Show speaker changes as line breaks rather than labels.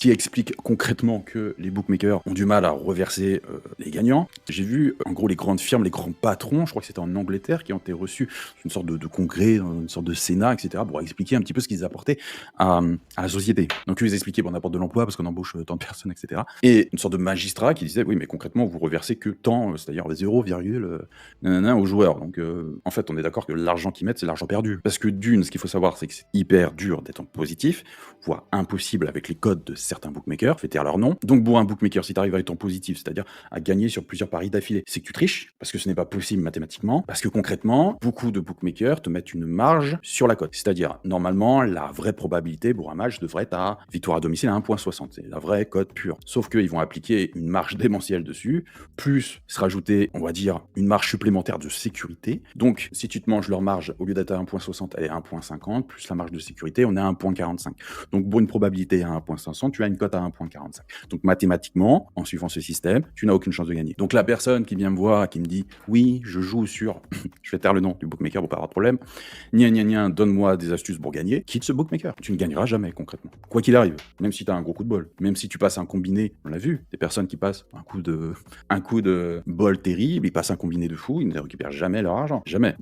qui explique concrètement que les bookmakers ont du mal à reverser les gagnants. J'ai vu, en gros, les grandes firmes, les grands patrons, je crois que c'était en Angleterre, qui ont été reçus une sorte de congrès, une sorte de sénat, etc., pour expliquer un petit peu ce qu'ils apportaient à la société. Donc, eux, ils expliquaient, bon, on apporte de l'emploi parce qu'on embauche tant de personnes, etc. Et une sorte de magistrat qui disait, oui, mais concrètement, vous reversez que tant, c'est-à-dire 0, nanana, aux joueurs. Donc, en fait, on est d'accord que l'argent qu'ils mettent, c'est l'argent perdu. Parce que d'une, ce qu'il faut savoir, c'est que c'est hyper dur d'être en positif, voire impossible avec les codes de certains bookmakers, fait taire leur nom. Donc, pour un bookmaker, si tu arrives à être en positif, c'est-à-dire à gagner sur plusieurs paris d'affilée, c'est que tu triches, parce que ce n'est pas possible mathématiquement, parce que concrètement, beaucoup de bookmakers te mettent une marge sur la cote. C'est-à-dire, normalement, la vraie probabilité pour un match devrait être à victoire à domicile à 1,60. C'est la vraie cote pure. Sauf qu'ils vont appliquer une marge démentielle dessus, plus se rajouter, on va dire, une marge supplémentaire de sécurité. Donc, si tu te manges leur marge, au lieu d'être à 1,60, elle est à 1,50, plus la marge de sécurité, on est à 1,45. Donc, pour une probabilité à 1,500, tu as une cote à 1,45. Donc, mathématiquement, en suivant ce système, tu n'as aucune chance de gagner. Donc, la personne qui vient me voir, qui me dit, oui, je joue sur, je vais taire le nom du bookmaker pour pas avoir de problème, donne-moi des astuces pour gagner, quitte ce bookmaker. Tu ne gagneras jamais, concrètement. Quoi qu'il arrive, même si tu as un gros coup de bol, même si tu passes un combiné, on l'a vu, des personnes qui passent un coup de bol terrible, ils passent un combiné de fou, ils ne récupèrent jamais leur argent. Jamais.